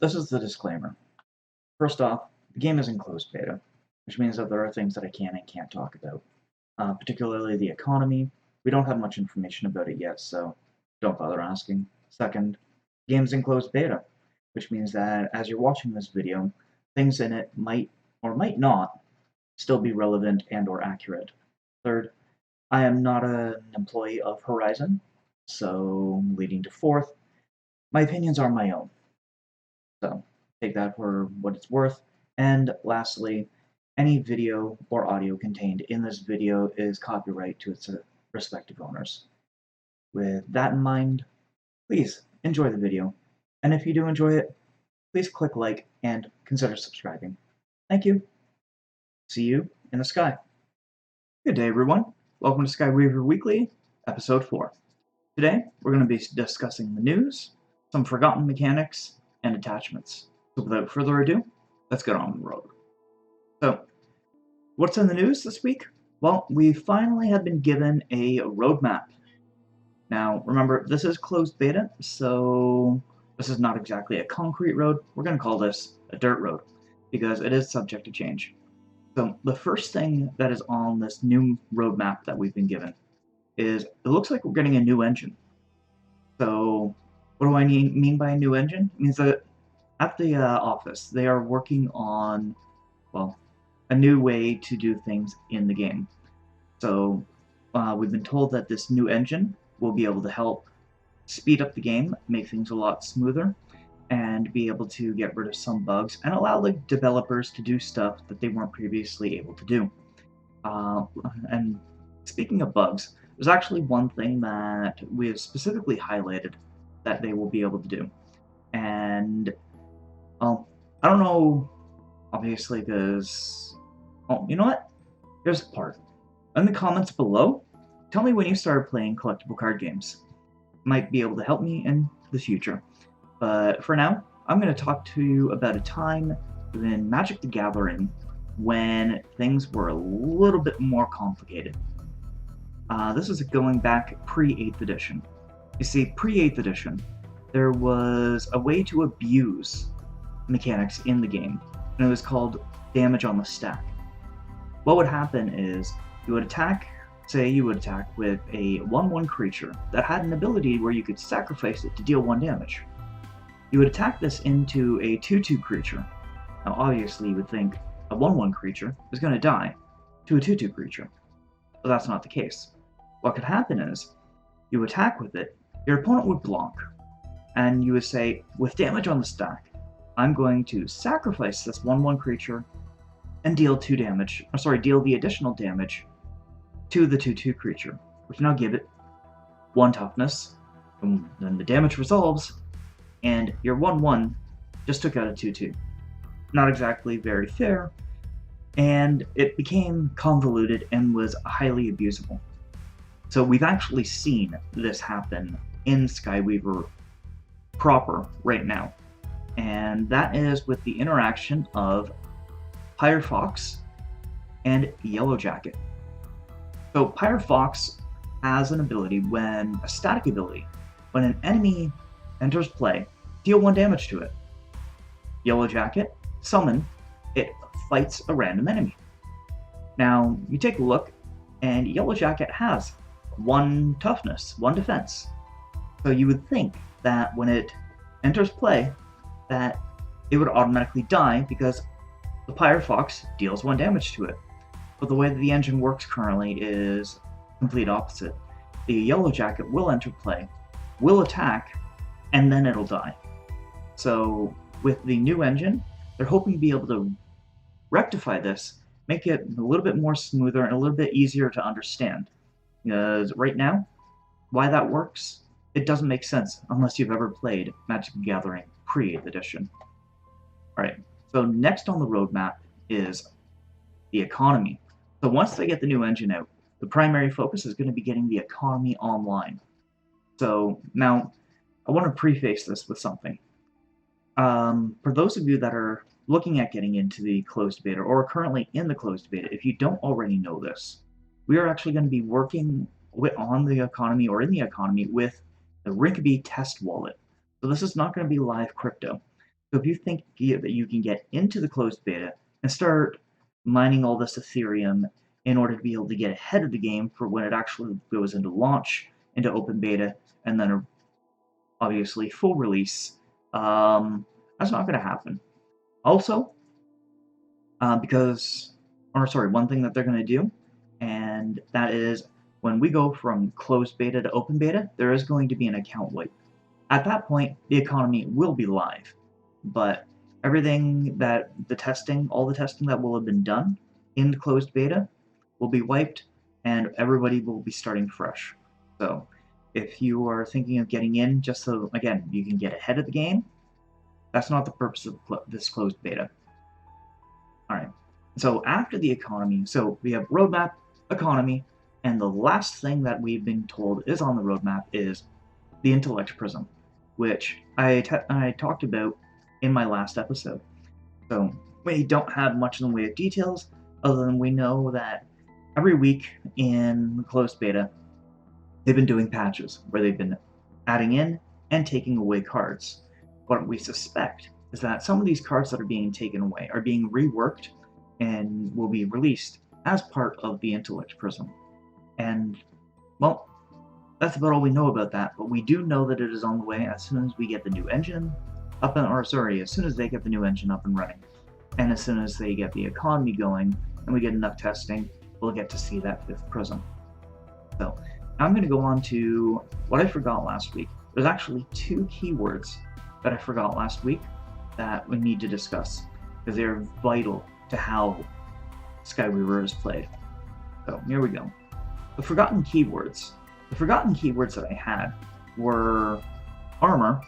this is the disclaimer. First off, the game is in closed beta, which means that there are things that I can and can't talk about. Particularly the economy. We don't have much information about it yet, so don't bother asking. Second, the game's in closed beta, which means that as you're watching this video, things in it might or might not still be relevant and or accurate. Third, I am not an employee of Horizon, so leading to fourth, my opinions are my own. So take that for what it's worth. And lastly, any video or audio contained in this video is copyright to its respective owners. With that in mind, please enjoy the video. And if you do enjoy it, please click like and consider subscribing. Thank you. See you in the sky. Good day, everyone. Welcome to SkyWeaver Weekly, Episode 4. Today, we're going to be discussing the news, some forgotten mechanics, and attachments. So without further ado, let's get on the road. So, what's in the news this week? Well, we finally have been given a roadmap. Now, remember, this is closed beta, so this is not exactly a concrete road. We're going to call this a dirt road, because it is subject to change. So, the first thing that is on this new roadmap that we've been given is, it looks like we're getting a new engine. So, what do I mean by a new engine? It means that at the office, they are working on, well, a new way to do things in the game. So we've been told that this new engine will be able to help speed up the game, make things a lot smoother, and be able to get rid of some bugs and allow the developers to do stuff that they weren't previously able to do. And speaking of bugs, there's actually one thing that we have specifically highlighted that they will be able to do. And, well, I don't know, obviously, because... Oh, you know what? Here's a part. In the comments below, tell me when you started playing collectible card games. Might be able to help me in the future. But for now, I'm going to talk to you about a time in Magic the Gathering when things were a little bit more complicated. This is going back pre-8th edition. You see, pre-8th edition, there was a way to abuse mechanics in the game, and it was called damage on the stack. What would happen is, you would attack, say you would attack with a 1/1 creature that had an ability where you could sacrifice it to deal 1 damage. You would attack this into a 2/2 creature. Now obviously you would think a 1/1 creature is going to die to a 2/2 creature, but that's not the case. What could happen is, you attack with it, your opponent would block, and you would say, with damage on the stack, I'm going to sacrifice this 1/1 creature and deal deal the additional damage to the 2/2 creature, which now give it 1 toughness, and then the damage resolves, and your 1/1 just took out a 2/2. Not exactly very fair, and it became convoluted and was highly abusable. So we've actually seen this happen in SkyWeaver proper right now, and that is with the interaction of Firefox and Yellow Jacket. So Firefox has an ability a static ability, when an enemy enters play, deal 1 damage to it. Yellow Jacket, summon, it fights a random enemy. Now, you take a look, and Yellow Jacket has 1 toughness, 1 defense. So you would think that when it enters play, that it would automatically die because the Firefox deals 1 damage to it. But the way that the engine works currently is complete opposite. The Yellow Jacket will enter play, will attack, and then it'll die. So with the new engine, they're hoping to be able to rectify this, make it a little bit more smoother and a little bit easier to understand. Because right now, why that works, it doesn't make sense unless you've ever played Magic the Gathering pre-8th edition. Alright, so next on the roadmap is the economy. So once they get the new engine out, the primary focus is going to be getting the economy online. So now, I want to preface this with something. For those of you that are looking at getting into the closed beta, or are currently in the closed beta, if you don't already know this, we are actually going to be working on the economy, or in the economy, with the Rinkeby test wallet. So this is not going to be live crypto. So if you think that you can get into the closed beta and start mining all this Ethereum in order to be able to get ahead of the game for when it actually goes into launch, into open beta, and then obviously full release, that's not going to happen. Also, one thing that they're going to do, and that is when we go from closed beta to open beta, there is going to be an account wipe. At that point, the economy will be live, but everything that all the testing that will have been done in closed beta will be wiped, and everybody will be starting fresh. So, if you are thinking of getting in just so, again, you can get ahead of the game, that's not the purpose of this closed beta. Alright, so after the economy, so we have roadmap, economy, and the last thing that we've been told is on the roadmap is the Intellect Prism, which I talked about in my last episode. So we don't have much in the way of details, other than we know that every week in the closed beta, they've been doing patches where they've been adding in and taking away cards. What we suspect is that some of these cards that are being taken away are being reworked and will be released as part of the Intellect Prism. And, well, that's about all we know about that, but we do know that it is on the way as soon as we get the new engine up and, as soon as they get the new engine up and running. And as soon as they get the economy going and we get enough testing, we'll get to see that 5th Prism. So, I'm going to go on to what I forgot last week. There's actually 2 keywords that I forgot last week that we need to discuss, because they're vital to how SkyWeaver is played. So, here we go. The forgotten keywords. The forgotten keywords that I had were armor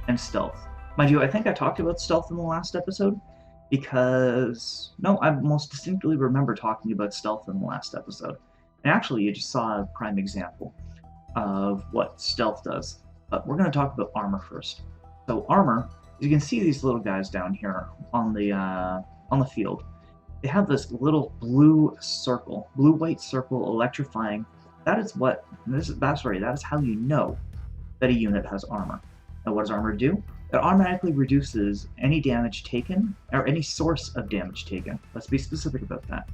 and stealth. Mind you, I think I talked about stealth in the last episode, because... No, I most distinctly remember talking about stealth in the last episode. And actually, you just saw a prime example of what stealth does. But we're going to talk about armor first. So armor, you can see these little guys down here on the field. They have this little blue-white circle electrifying. That is how you know that a unit has armor. Now what does armor do? It automatically reduces any damage taken, or any source of damage taken. Let's be specific about that.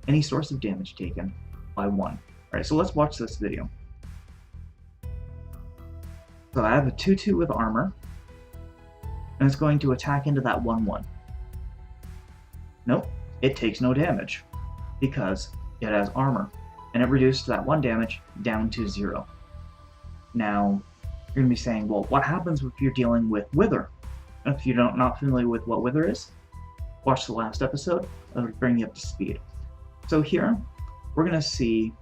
Any source of damage taken by 1. Alright, so let's watch this video. So I have a 2-2 with armor, and it's going to attack into that 1-1. Nope, it takes no damage, because it has armor, and it reduced that 1 damage down to 0. Now, you're going to be saying, well, what happens if you're dealing with Wither? If you're not familiar with what Wither is, watch the last episode, that'll bring you up to speed. So here, we're going to see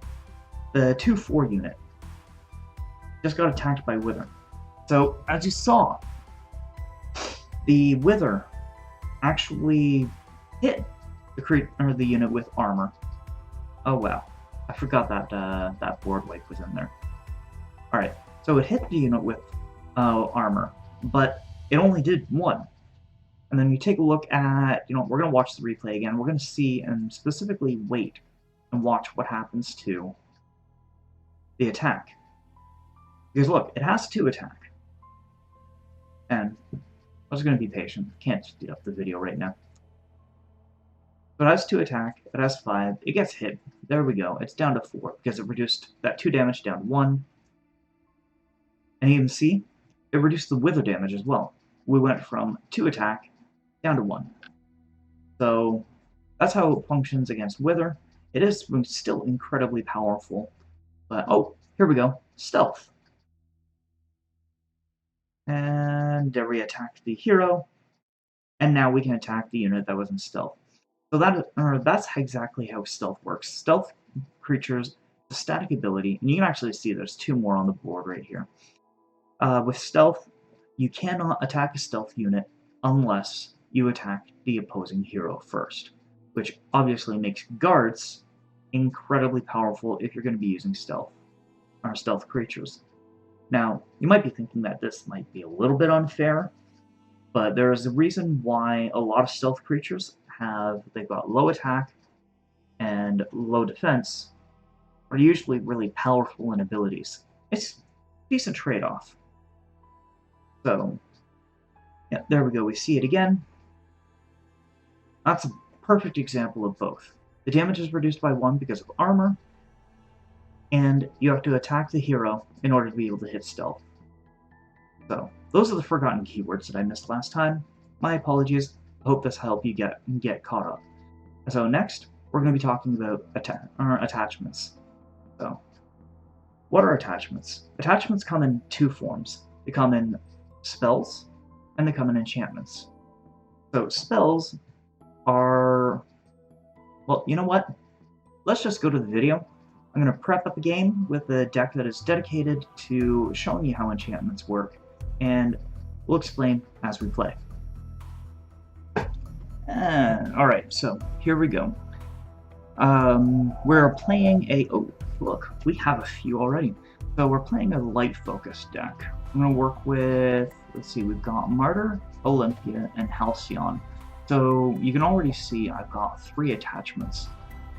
the 2-4 unit just got attacked by Wither. So, as you saw, the Wither actually hit the unit with armor. Oh wow, I forgot that that board wipe was in there. Alright, so it hit the unit with armor, but it only did 1. And then you take a look at, we're going to watch the replay again. We're going to see and specifically wait and watch what happens to the attack. Because look, it has 2 attack. And I'm just going to be patient. Can't speed up the video right now. So it has 2 attack, it has 5, it gets hit. There we go, it's down to 4, because it reduced that 2 damage down to 1. And you can see, it reduced the wither damage as well. We went from 2 attack down to 1. So, that's how it functions against wither. It is still incredibly powerful. But, oh, here we go, stealth. And there we attacked the hero. And now we can attack the unit that was in stealth. So that's exactly how stealth works. Stealth creatures, the static ability, and you can actually see there's 2 more on the board right here. With stealth, you cannot attack a stealth unit unless you attack the opposing hero first, which obviously makes guards incredibly powerful if you're going to be using stealth, or stealth creatures. Now, you might be thinking that this might be a little bit unfair, but there is a reason why a lot of stealth creatures they've got low attack and low defense, are usually really powerful in abilities. It's a decent trade-off. So, Yeah, there we go. We see it again. That's a perfect example of both. The damage is reduced by 1 because of armor, and you have to attack the hero in order to be able to hit stealth. So, those are the forgotten keywords that I missed last time. My apologies. I hope this helped you get caught up. So next, we're going to be talking about attachments. So, what are attachments? Attachments come in 2 forms. They come in spells, and they come in enchantments. So spells are... Well, you know what? Let's just go to the video. I'm going to prep up a game with a deck that is dedicated to showing you how enchantments work, and we'll explain as we play. Alright, so here we go. We're playing a... Oh, look, we have a few already. So we're playing a light-focused deck. I'm going to work with... Let's see, we've got Martyr, Olympia, and Halcyon. So you can already see I've got 3 attachments.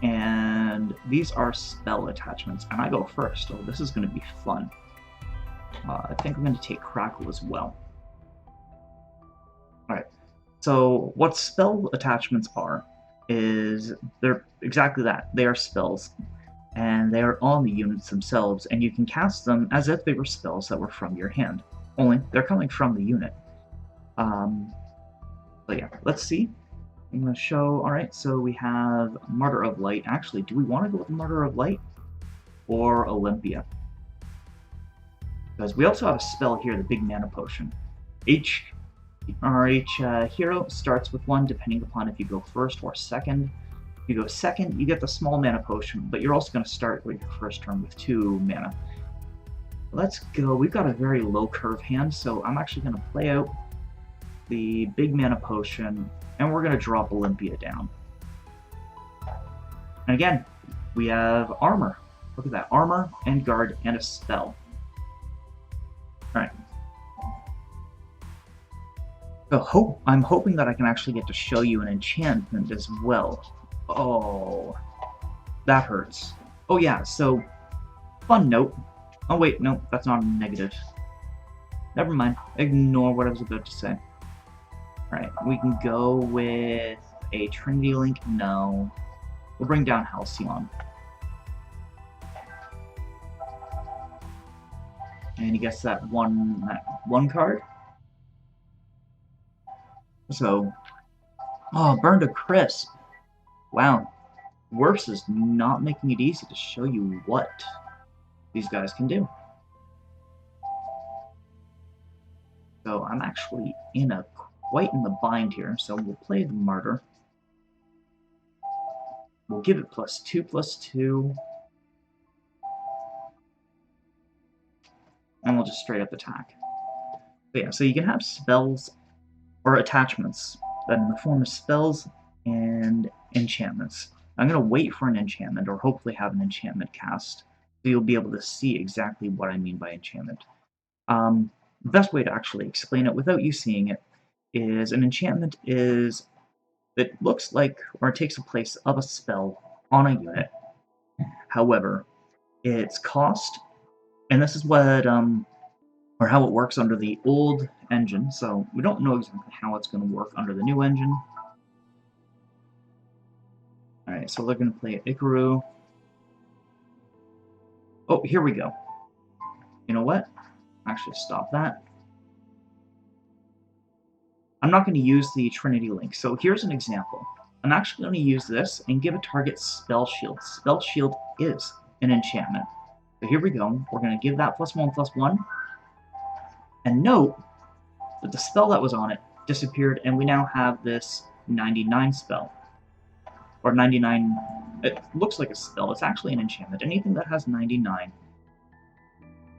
And these are spell attachments, and I go first. Oh, this is going to be fun. I think I'm going to take Crackle as well. Alright, so what spell attachments are is they're exactly that. They are spells, and they are on the units themselves, and you can cast them as if they were spells that were from your hand. Only they're coming from the unit. So yeah, let's see. I'm going to show, alright, so we have Martyr of Light. Actually, do we want to go with Martyr of Light or Olympia? Because we also have a spell here, the Big Mana Potion. Each hero starts with 1, depending upon if you go first or second. If you go second, you get the Small Mana Potion, but you're also going to start with your first turn with 2 mana. Let's go. We've got a very low curve hand, so I'm actually going to play out the Big Mana Potion, and we're going to drop Olympia down. And again, we have armor. Look at that. Armor and guard and a spell. Alright. So I'm hoping that I can actually get to show you an enchantment as well. Oh, that hurts. Oh yeah, so, fun note. Oh wait, no, that's not a negative. Never mind. Ignore what I was about to say. Alright, we can go with a Trinity Link. No. We'll bring down Halcyon. And he gets that one card. So, oh, burned a crisp. Wow. Worse is not making it easy to show you what these guys can do. So I'm actually quite in the bind here, so we'll play the Martyr. We'll give it +2/+2. And we'll just straight up attack. But yeah, so you can have spells or attachments that in the form of spells and enchantments. I'm going to wait for an enchantment, or hopefully have an enchantment cast, so you'll be able to see exactly what I mean by enchantment. The best way to actually explain it without you seeing it is an enchantment is, it looks like, or it takes the place of a spell on a unit. However, its cost, and this is what, or how it works under the old engine, so we don't know exactly how it's going to work under the new engine. Alright, so they're going to play Ikaru. Oh, here we go. You know what? Actually, stop that. I'm not going to use the Trinity Link, so here's an example. I'm actually going to use this and give a target Spell Shield. Spell Shield is an enchantment. So here we go. We're going to give that +1/+1. And note that the spell that was on it disappeared, and we now have this 99 spell. Or 99... It looks like a spell. It's actually an enchantment. Anything that has 99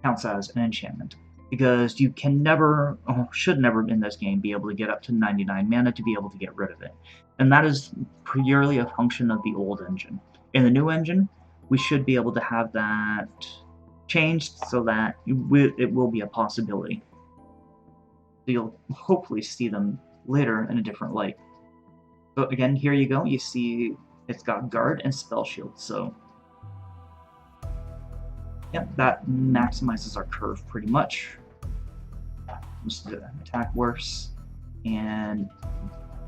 counts as an enchantment. Because you can never, or should never in this game, be able to get up to 99 mana to be able to get rid of it. And that is purely a function of the old engine. In the new engine, we should be able to have that changed so that it will be a possibility. So you'll hopefully see them later in a different light. So again, here you go. You see it's got guard and spell shield. So yeah, that maximizes our curve pretty much. Just attack worse. and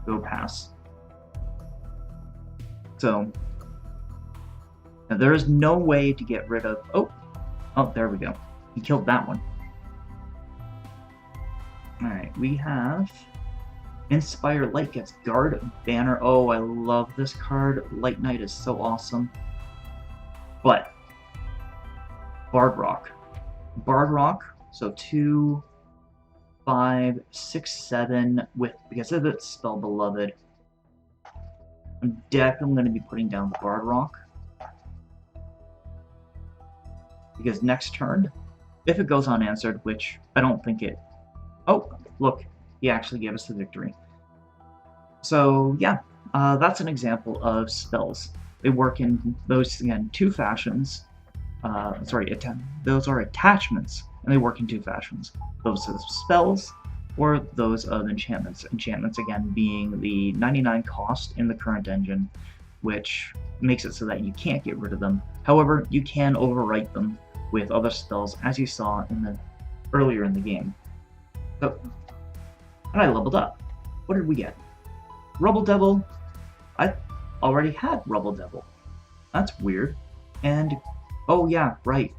go pass. So now there is no way to get rid of... Oh, there we go. He killed that one. Alright, we have Inspire Light gets Guard Banner. Oh, I love this card. Light Knight is so awesome. But Bard Rock. Bard Rock, so 2, 5, 6, 7 with, because of its Spell Beloved. I'm definitely going to be putting down the Bard Rock. Because next turn, if it goes unanswered, which I don't think it... Oh, look, he actually gave us the victory. So yeah, that's an example of spells. They work in those, again, two fashions. Those are attachments, and they work in two fashions. Those of spells, or those of enchantments. Enchantments, again, being the 99 cost in the current engine, which makes it so that you can't get rid of them. However, you can overwrite them with other spells, as you saw earlier in the game. So, and I leveled up. What did we get? Rubble Devil. I already had Rubble Devil. That's weird. And, oh yeah, right.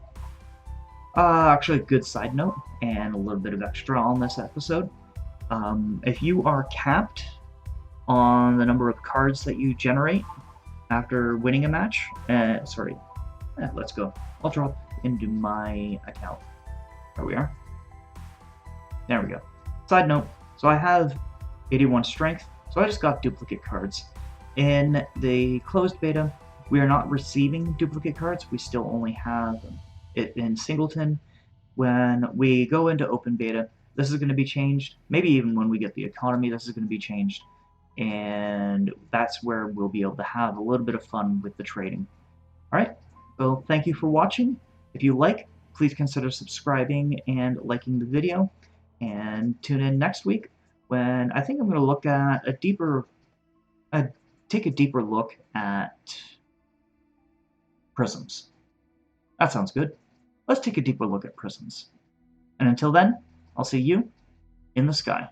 Actually, a good side note, and a little bit of extra on this episode. If you are capped on the number of cards that you generate after winning a match, let's go. I'll drop into my account. There we are. There we go. Side note, so I have 81 strength, so I just got duplicate cards. In the closed beta, we are not receiving duplicate cards. We still only have it in Singleton. When we go into open beta, this is going to be changed. Maybe even when we get the economy, this is going to be changed. And that's where we'll be able to have a little bit of fun with the trading. Alright, well, thank you for watching. If you like, please consider subscribing and liking the video. And tune in next week when I think I'm going to look at take a deeper look at Prisms. That sounds good. Let's take a deeper look at Prisms. And until then, I'll see you in the sky.